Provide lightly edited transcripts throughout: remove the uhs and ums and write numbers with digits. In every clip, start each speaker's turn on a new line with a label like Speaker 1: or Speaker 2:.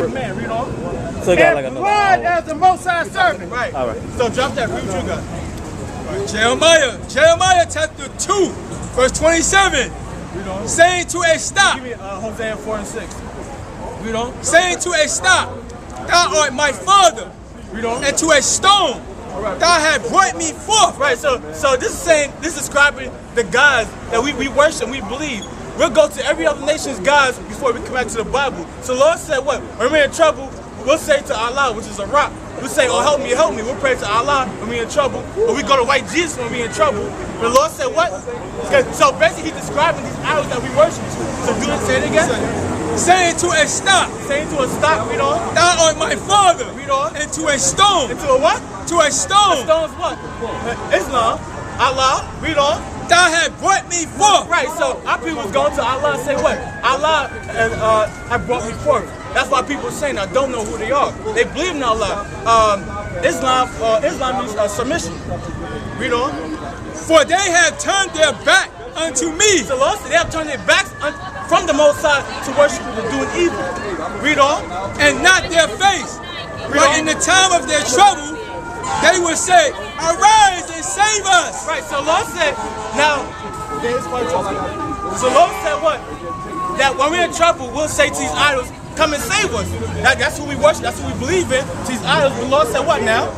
Speaker 1: serve man. Read on.
Speaker 2: So you got like
Speaker 3: and blood as the Most High servant.
Speaker 1: Right.
Speaker 2: All right.
Speaker 1: So drop that. Read what you got.
Speaker 4: Jeremiah chapter 2, verse 27, saying to a stop,
Speaker 1: Give me Hosea 4 and 6. Read on.
Speaker 4: saying to a stop, thou art my father,
Speaker 1: Read on.
Speaker 4: and to a stone, thou hast brought me forth.
Speaker 1: Right, so this is saying, this is describing the gods that we worship and we believe. We'll go to every other nation's gods before we come back to the Bible. So the Lord said what? When we're in trouble, we'll say to Allah, which is a rock. We'll say, oh, help me, help me. We'll pray to Allah when we're in trouble. Or we go to white Jesus when we're in trouble. The Lord said what? So basically he's describing these idols that we worship. So do it, say it again.
Speaker 4: Saying to a stop,
Speaker 1: Saying to a stop, read on.
Speaker 4: thou art my father,
Speaker 1: Read on.
Speaker 4: and to a stone,
Speaker 1: Into a what?
Speaker 4: to a stone,
Speaker 1: Stones what? Islam. Allah. Read on.
Speaker 4: thou hast brought me forth.
Speaker 1: Right, so our people was going to Allah and say what? Allah have brought me forth. That's why people saying I don't know who they are. They believe in Allah. Islam means submission. Read on.
Speaker 4: For they have turned their back unto me.
Speaker 1: The Lord said they have turned their backs from the Most High to worship and doing evil. Read on.
Speaker 4: And not their face. But in the time of their trouble, they will say, arise and save us.
Speaker 1: Right, so Lord said, now, so Lord said what? That when we're in trouble, we'll say to these idols, come and save us. That's who we worship, that's who we believe in. To these idols, the Lord said what now?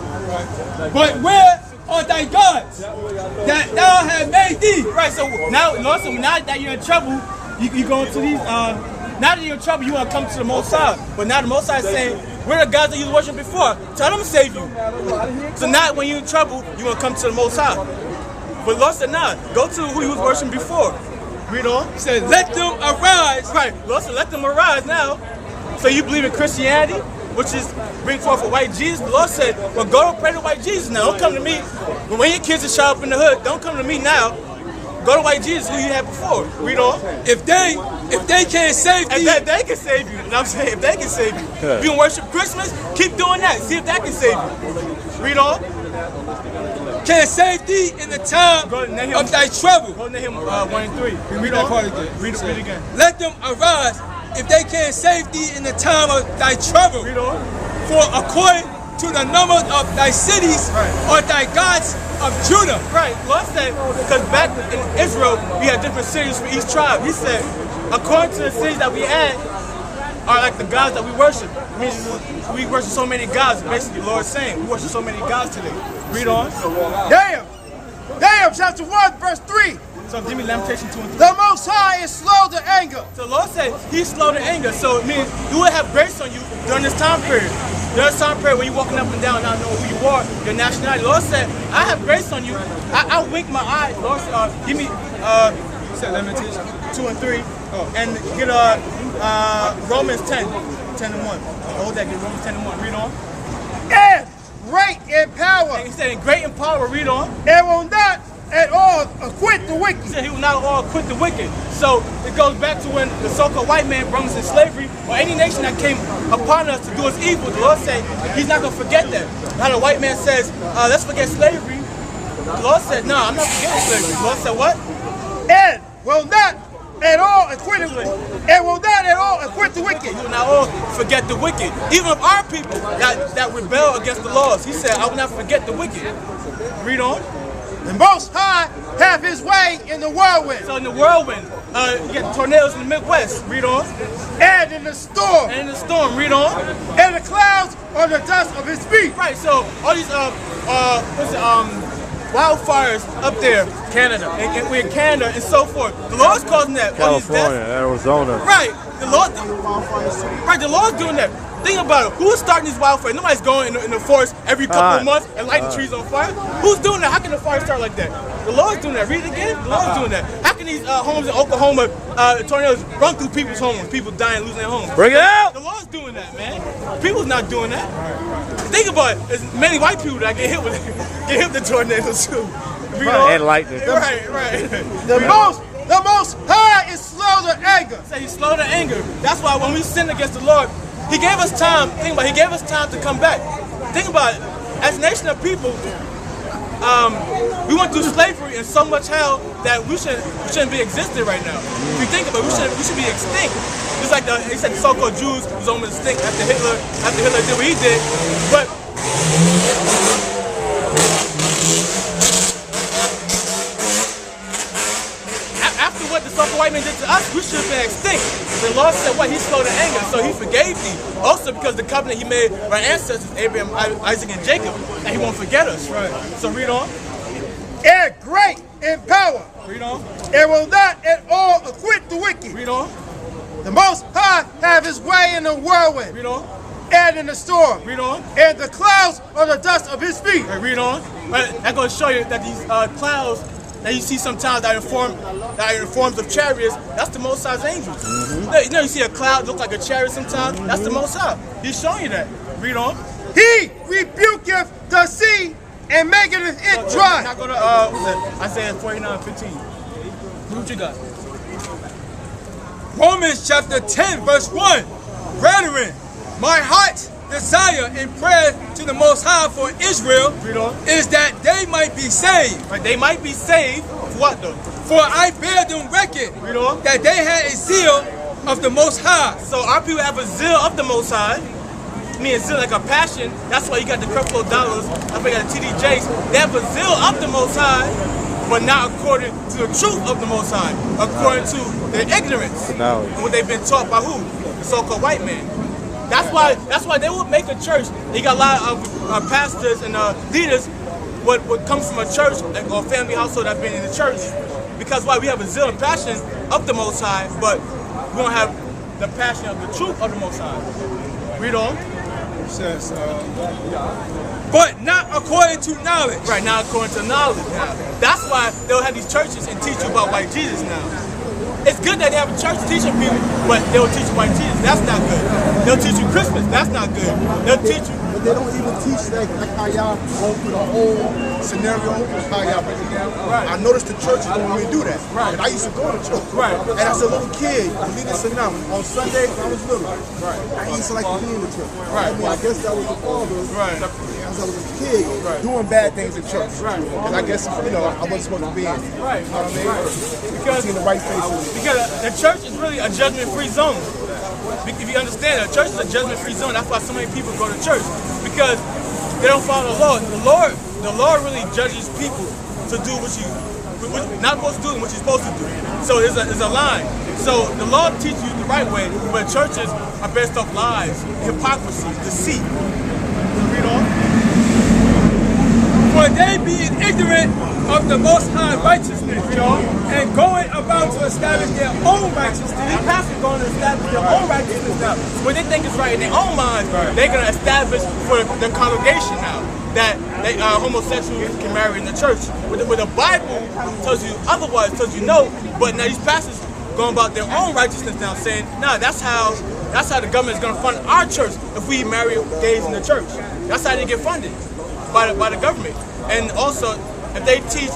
Speaker 4: But where are thy gods that thou hast made thee?
Speaker 1: Right, so now, Lord said, now that you're in trouble, you go into these, now that you're in trouble, you want to come to the Most High. But now the Most High is saying, we're the gods that you worshiped before. Tell them to save you. So now when you're in trouble, you want to come to the Most High. But Lord said, nah, go to who you was worshiping before. Read on.
Speaker 4: He said, let them arise.
Speaker 1: Right, Lord said, let them arise now. So you believe in Christianity, which is bring forth a white Jesus. The Lord said, well, go pray to white Jesus now. Don't come to me. When your kids are shot up in the hood, don't come to me now. Go to white Jesus, who you had before. Read on.
Speaker 4: If they can't save thee,
Speaker 1: If they can save you, you know what I'm saying? If they can save you. If you worship Christmas, keep doing that. See if that can save you. Read on.
Speaker 4: can't save thee in the time of thy trouble.
Speaker 1: Go to Nahum 1 and 3.
Speaker 4: Read that part again.
Speaker 1: Read it again.
Speaker 4: Let them arise if they can't save thee in the time of thy trouble.
Speaker 1: Read on.
Speaker 4: For according to the number of thy cities are thy gods of Judah.
Speaker 1: Right. Lord said, because back in Israel, we had different cities for each tribe. He said, according to the cities that we had, are like the gods that we worship. It means we worship so many gods. Basically, the Lord is saying, we worship so many gods today. Read on.
Speaker 3: Nahum chapter 1, verse 3.
Speaker 1: So give me Lamentation 2 and 3.
Speaker 3: The Most High is slow to anger.
Speaker 1: So the Lord said, He's slow to anger. So it means He will have grace on you during this time period. During this time period when you're walking up and down, not knowing who you are, your nationality. The Lord said, I have grace on you. I wink my eye. The Lord said, give me Lamentation 2 and 3. And get Romans 10 and 1. Hold that, get Romans 10 and 1. Read on.
Speaker 3: And great in power.
Speaker 1: He said, great in power. Read on.
Speaker 3: And will not at all acquit the wicked.
Speaker 1: He said He will not all quit the wicked. So it goes back to when the so-called white man brought us in slavery, or any nation that came upon us to do us evil. The Lord said He's not going to forget that. Now the white man says, let's forget slavery. The Lord said, no, I'm not forgetting slavery. The Lord said, what?
Speaker 3: And will not at all acquit the wicked. And will not at all acquit the wicked.
Speaker 1: He will not all forget the wicked. Even of our people that rebel against the laws. He said, I will not forget the wicked. Read on.
Speaker 3: The Most High have His way in the whirlwind.
Speaker 1: So in the whirlwind, you get tornadoes in the Midwest. Read on.
Speaker 3: And in the storm.
Speaker 1: And in the storm. Read on.
Speaker 3: And the clouds on the dust of His feet.
Speaker 1: Right. So all these wildfires up there, Canada, and we're in Canada and so forth. The Lord's causing that.
Speaker 2: California, Arizona.
Speaker 1: Right. The Lord's doing that. Think about it. Who's starting these wildfires? Nobody's going in the forest every couple of months and lighting trees on fire. Who's doing that? How can the fire start like that? The Lord's doing that. Read it again. The Lord's doing that. How can these homes in Oklahoma, tornadoes run through people's homes, people dying, losing their homes?
Speaker 2: Bring it out!
Speaker 1: The Lord's doing that, man. People's not doing that. Think about it. There's many white people that get hit with the tornadoes too.
Speaker 2: And lightning.
Speaker 1: Right.
Speaker 3: The Most High is slow to anger.
Speaker 1: Say He's slow to anger. That's why when we sin against the Lord, He gave us time. Think about it. He gave us time to come back. Think about it. As a nation of people, we went through slavery and so much hell that we shouldn't be existing right now. If you think about it, we should be extinct. Just like he said, the so-called Jews was almost extinct after Hitler did what he did. But after what the so-called white man did to us, we should have been extinct. The Lord said what? He slowed to anger, so he forgave thee. Also because the covenant he made with our ancestors, Abraham, Isaac, and Jacob, that he won't forget us. Right. So read on.
Speaker 3: And great in power.
Speaker 1: Read on.
Speaker 3: And will not at all acquit the wicked.
Speaker 1: Read on.
Speaker 3: The Most High have his way in the whirlwind.
Speaker 1: Read on.
Speaker 3: And in the storm.
Speaker 1: Read on.
Speaker 3: And the clouds are the dust of his feet.
Speaker 1: Right, read on. Right, that's going to show you that these clouds that you see sometimes that are in forms of chariots, that's the Most High's angels. You know, you see a cloud look like a chariot sometimes, that's the Most High. He's showing you that. Read on.
Speaker 3: He rebuketh the sea and maketh it dry.
Speaker 1: Now go to Isaiah 49:15. What you got?
Speaker 4: Romans chapter 10, verse 1. Brethren, my heart's desire and prayer to the Most High for Israel is that they might be saved.
Speaker 1: Right, they might be saved. What though?
Speaker 4: For I bear them record that they had a zeal of the Most High.
Speaker 1: So our people have a zeal of the Most High. I mean, a zeal like a passion. That's why you got the creflo dollars. That's why you got the TDJs. They have a zeal of the Most High, but not according to the truth of the Most High, according to their ignorance and what they've been taught by who? The so-called white man. That's why they will make a church. They got a lot of pastors and leaders what comes from a church or family household that's been in the church. Because why? We have a zeal and passion of the Most High, but we don't have the passion of the truth of the Most High. Read on.
Speaker 4: It says, but not according to knowledge.
Speaker 1: Right, not according to knowledge. Now, that's why they'll have these churches and teach you about white Jesus now. It's good that they have a church teaching people, but they'll teach you white Jesus. That's not good. They'll teach you Christmas. That's not good. They'll teach you.
Speaker 5: But they don't even teach like how y'all go through the whole scenario, how y'all break it down. Right. I noticed the churches don't really do that. Right. And I used to go to church.
Speaker 1: Right.
Speaker 5: And as a little kid, on Sunday when I was little, I used to like to be in the church.
Speaker 1: Right.
Speaker 5: I mean, I guess that was the father.
Speaker 1: Right.
Speaker 5: As I was a kid, doing bad things in church.
Speaker 1: Right.
Speaker 5: And I guess, I wasn't supposed to be in it.
Speaker 1: Right.
Speaker 5: You know what I mean?
Speaker 1: Right. Because
Speaker 5: seeing the white faces.
Speaker 1: Because the church is really a judgment-free zone. If you understand, a church is a judgment-free zone. That's why so many people go to church, because they don't follow the law. The Lord really judges people to do what you're not supposed to do and what you're supposed to do. So there's a line. So the law teaches you the right way, but churches are based off lies, hypocrisy, deceit. Read on.
Speaker 4: For they being ignorant of the Most High righteousness, and going about to establish their own righteousness.
Speaker 1: These pastors are going to establish their own righteousness now. What they think is right in their own minds, they're going to establish for the congregation now that homosexuals can marry in the church. Where the Bible tells you otherwise, tells you no. But now these pastors going about their own righteousness now, saying, nah, that's how the government is going to fund our church if we marry gays in the church. That's how they get funded by the government. And also, if they teach,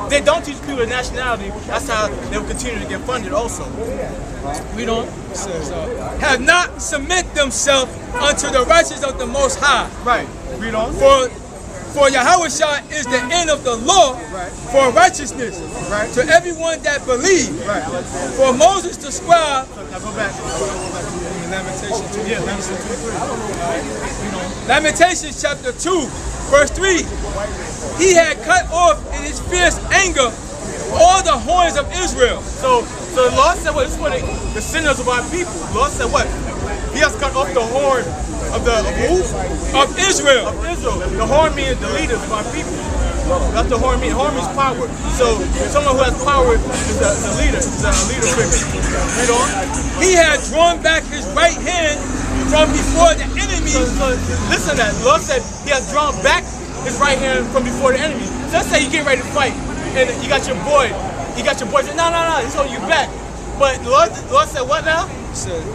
Speaker 1: they don't teach people the nationality, that's how they will continue to get funded also. Read on.
Speaker 4: It says, have not submit themselves unto the righteousness of the Most High.
Speaker 1: Right. Read on.
Speaker 4: For Yahushua is the end of the law for righteousness to everyone that believes.
Speaker 1: Right.
Speaker 4: For Moses the scribe.
Speaker 1: Now go back.
Speaker 4: Lamentations 2.
Speaker 1: Yeah, Lamentations 2:3.
Speaker 4: Lamentations chapter 2, verse 3. He had cut off in his fierce anger all the horns of Israel.
Speaker 1: So the Lord said, what? This is for the sinners of our people. The Lord said what? He has cut off the horn of who?
Speaker 4: Of Israel.
Speaker 1: Of Israel. The horn means the leaders of our people. That's the horn means. Horn means power. So someone who has power is a leader. Is a leader figure. Read on.
Speaker 4: He had drawn back his right hand from before the enemy.
Speaker 1: So listen to that. The Lord said he has drawn back his right hand from before the enemy. So let's say you get ready to fight, and you got your boy. Saying, no, he's holding you back. But the Lord said what now?
Speaker 4: It says,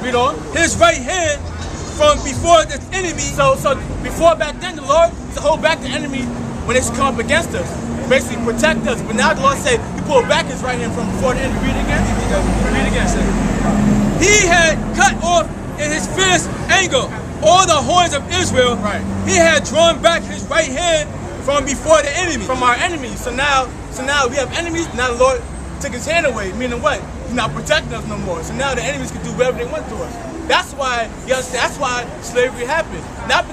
Speaker 1: read on.
Speaker 4: His right hand from before the enemy.
Speaker 1: So before back then, the Lord used to hold back the enemy when they should come up against us, basically protect us. But now the Lord said he pulled back his right hand from before the enemy. Read it again. Read it again.
Speaker 4: He had cut off in his fierce anger all the horns of Israel, he had drawn back his right hand from before the enemy.
Speaker 1: From our enemies. So now we have enemies. Now the Lord took his hand away, meaning what? He's not protecting us no more. So now the enemies can do whatever they want to us. That's why, you understand, that's why slavery happened. Not